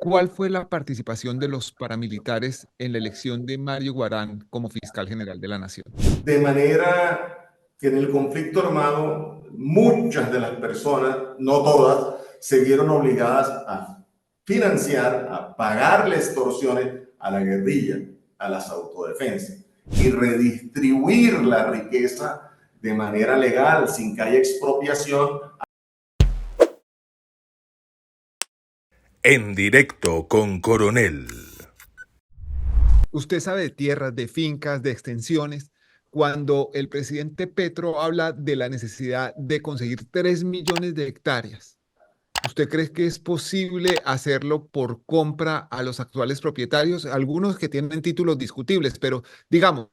¿Cuál fue la participación de los paramilitares en la elección de Mario Guarán como fiscal general de la Nación? De manera que en el conflicto armado muchas de las personas, no todas, se vieron obligadas a financiar, a pagarle extorsiones a la guerrilla, a las autodefensas y redistribuir la riqueza de manera legal, sin que haya expropiación. En directo con Coronel. Usted sabe de tierras, de fincas, de extensiones. Cuando el presidente Petro habla de la necesidad de conseguir 3 millones de hectáreas, ¿usted cree que es posible hacerlo por compra a los actuales propietarios? Algunos que tienen títulos discutibles, pero digamos,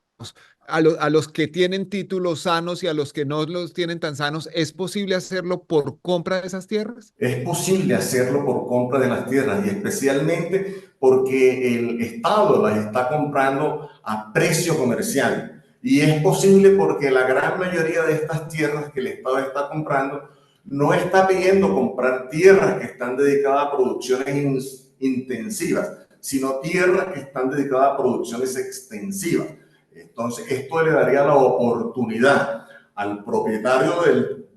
a los que tienen títulos sanos y a los que no los tienen tan sanos, ¿es posible hacerlo por compra de esas tierras? Es posible hacerlo por compra de las tierras y especialmente porque el Estado las está comprando a precio comercial. Y es posible porque la gran mayoría de estas tierras que el Estado está comprando no está pidiendo comprar tierras que están dedicadas a producciones intensivas, sino tierras que están dedicadas a producciones extensivas. Entonces, esto le daría la oportunidad al propietario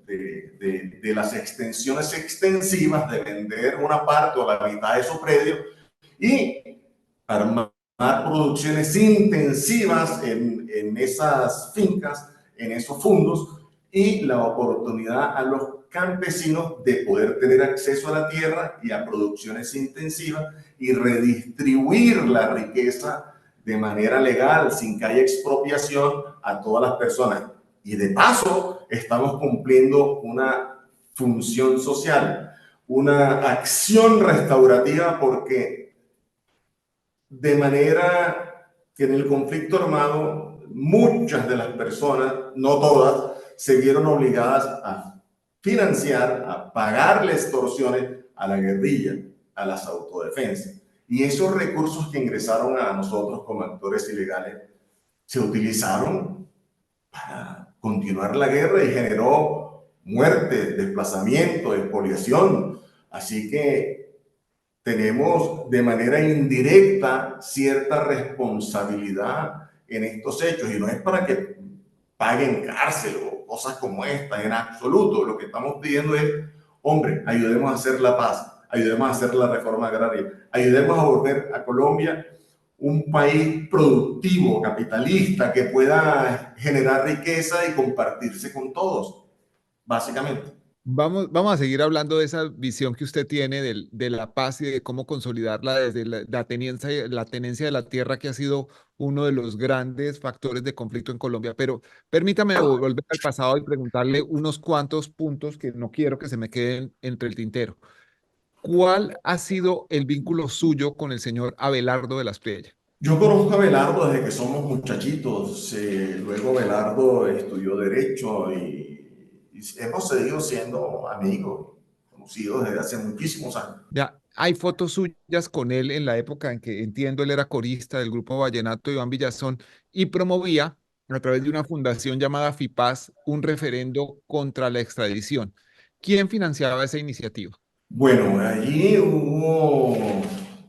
de las extensiones extensivas de vender una parte o la mitad de su predio y armar producciones intensivas en esas fincas, en esos fondos, y la oportunidad a los campesinos de poder tener acceso a la tierra y a producciones intensivas y redistribuir la riqueza de manera legal, sin que haya expropiación a todas las personas. Y de paso, estamos cumpliendo una función social, una acción restaurativa, porque de manera que en el conflicto armado muchas de las personas, no todas, se vieron obligadas a financiar, a pagarle extorsiones a la guerrilla, a las autodefensas. Y esos recursos que ingresaron a nosotros como actores ilegales se utilizaron para continuar la guerra y generó muerte, desplazamiento, expoliación. Así que tenemos de manera indirecta cierta responsabilidad en estos hechos, y no es para que paguen cárcel o cosas como esta, en absoluto. Lo que estamos pidiendo es, hombre, ayudemos a hacer la paz, ayudemos a hacer la reforma agraria, ayudemos a volver a Colombia un país productivo, capitalista, que pueda generar riqueza y compartirse con todos, básicamente. Vamos a seguir hablando de esa visión que usted tiene de la paz y de cómo consolidarla desde la tenencia de la tierra, que ha sido uno de los grandes factores de conflicto en Colombia. Pero permítame volver al pasado y preguntarle unos cuantos puntos que no quiero que se me queden entre el tintero. ¿Cuál ha sido el vínculo suyo con el señor Abelardo de las Priella? Yo conozco a Belardo desde que somos muchachitos. Luego Belardo estudió Derecho y hemos seguido siendo amigos, conocidos desde hace muchísimos años. Ya, hay fotos suyas con él en la época en que, entiendo, él era corista del grupo vallenato Iván Villazón y promovía, a través de una fundación llamada FIPAS, un referendo contra la extradición. ¿Quién financiaba esa iniciativa? Bueno, allí hubo,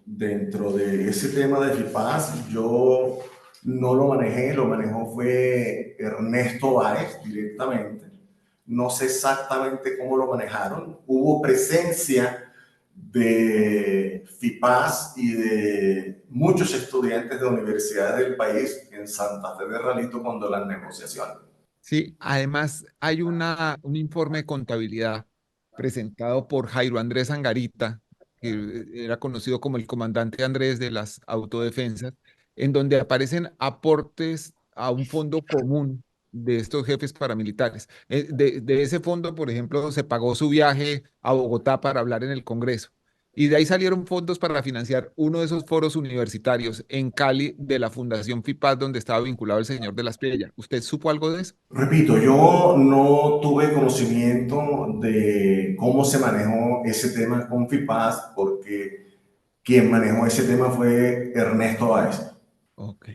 dentro de ese tema de FIPAS, yo no lo manejé, lo manejó fue Ernesto Báez directamente. No sé exactamente cómo lo manejaron. Hubo presencia de FIPAS y de muchos estudiantes de universidades del país en Santa Fe de Ralito cuando las negociaciones. Sí, además hay un informe de contabilidad presentado por Jairo Andrés Angarita, que era conocido como el comandante Andrés de las autodefensas, en donde aparecen aportes a un fondo común de estos jefes paramilitares. De ese fondo, por ejemplo, se pagó su viaje a Bogotá para hablar en el Congreso. Y de ahí salieron fondos para financiar uno de esos foros universitarios en Cali de la Fundación FIPAS, donde estaba vinculado el señor de las Priella. ¿Usted supo algo de eso? Repito, yo no tuve conocimiento de cómo se manejó ese tema con FIPAS, porque quien manejó ese tema fue Ernesto Báez. Ok.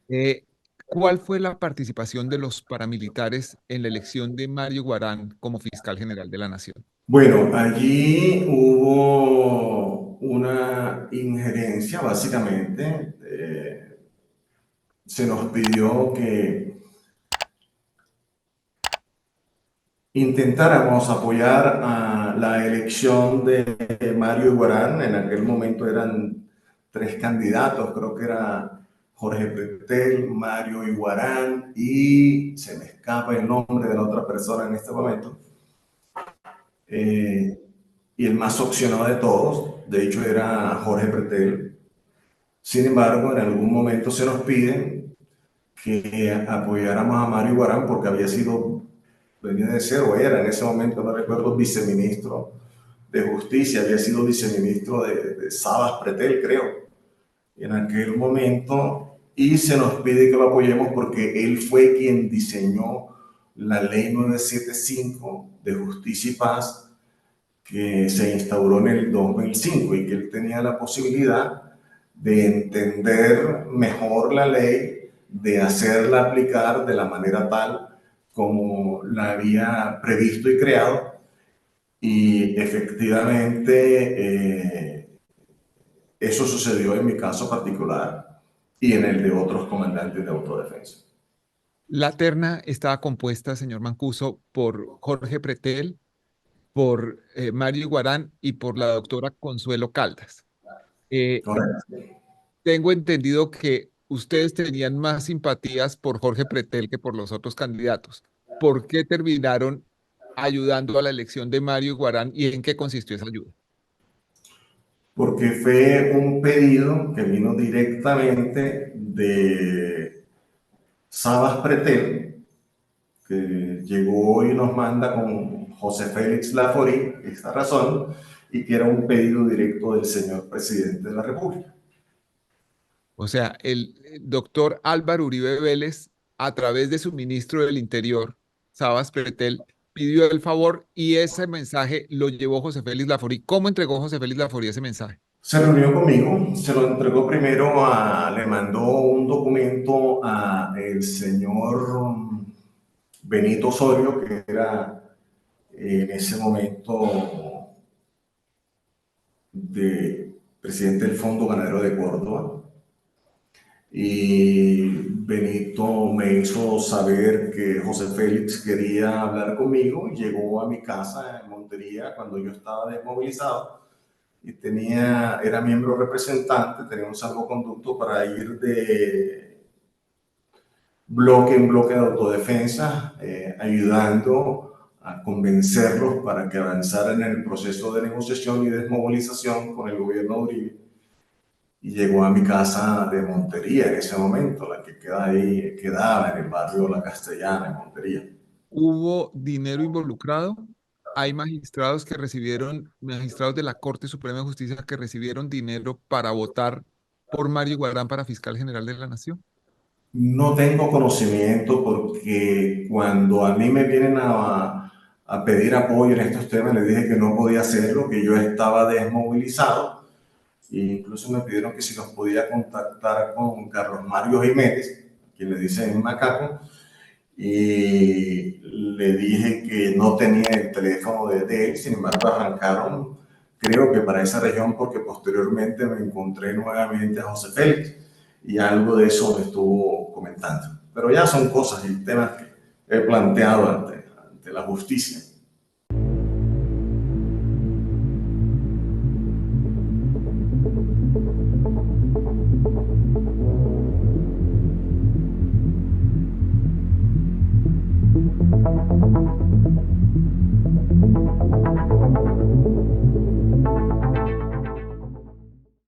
Eh, ¿Cuál fue la participación de los paramilitares en la elección de Mario Guarán como fiscal general de la Nación? Bueno, allí hubo una injerencia, básicamente. Se nos pidió que intentáramos apoyar a la elección de Mario Iguarán. En aquel momento eran 3 candidatos, creo que era Jorge Pretel, Mario Iguarán y se me escapa el nombre de la otra persona en este momento. Y el más opcionado de todos, de hecho, era Jorge Pretel. Sin embargo, en algún momento se nos pide que apoyáramos a Mario Iguarán porque venía de ser o era en ese momento, no recuerdo, viceministro de Justicia, había sido viceministro de Sabas Pretel, creo, en aquel momento, y se nos pide que lo apoyemos porque él fue quien diseñó la ley 975 de Justicia y Paz que se instauró en el 2005 y que él tenía la posibilidad de entender mejor la ley, de hacerla aplicar de la manera tal como la había previsto y creado. Y efectivamente eso sucedió en mi caso particular y en el de otros comandantes de autodefensa. La terna estaba compuesta, señor Mancuso, por Jorge Pretel, por Mario Iguarán y por la doctora Consuelo Caldas. Eh, Correcto. Tengo entendido que ustedes tenían más simpatías por Jorge Pretel que por los otros candidatos. ¿Por qué terminaron ayudando a la elección de Mario Iguarán y en qué consistió esa ayuda? Porque fue un pedido que vino directamente de Sabas Pretel, que llegó y nos manda con José Félix Laforí, esta razón, y que era un pedido directo del señor presidente de la República. O sea, el doctor Álvaro Uribe Vélez, a través de su ministro del Interior, Sabas Pretel, pidió el favor y ese mensaje lo llevó José Félix Laforí. ¿Cómo entregó José Félix Laforí ese mensaje? Se reunió conmigo, se lo entregó primero le mandó un documento a el señor Benito Osorio, que era en ese momento presidente del Fondo Ganadero de Córdoba. Y Benito me hizo saber que José Félix quería hablar conmigo y llegó a mi casa en Montería cuando yo estaba desmovilizado y era miembro representante, tenía un salvoconducto para ir de bloque en bloque de autodefensa, ayudando a convencerlos para que avanzaran en el proceso de negociación y desmovilización con el gobierno de Uribe. Y llegó a mi casa de Montería en ese momento, la que quedaba en el barrio La Castellana, en Montería. ¿Hubo dinero involucrado? Hay magistrados de la Corte Suprema de Justicia que recibieron dinero para votar por Mario Iguarán para fiscal general de la Nación. No tengo conocimiento porque cuando a mí me vienen a pedir apoyo en estos temas, les dije que no podía hacerlo, que yo estaba desmovilizado. E incluso me pidieron que si los podía contactar con Carlos Mario Jiménez, quien le dicen Macaco, y le dije que no tenía el teléfono de él. Sin embargo, arrancaron, creo que para esa región, porque posteriormente me encontré nuevamente a José Félix y algo de eso me estuvo comentando. Pero ya son cosas y temas que he planteado ante la justicia.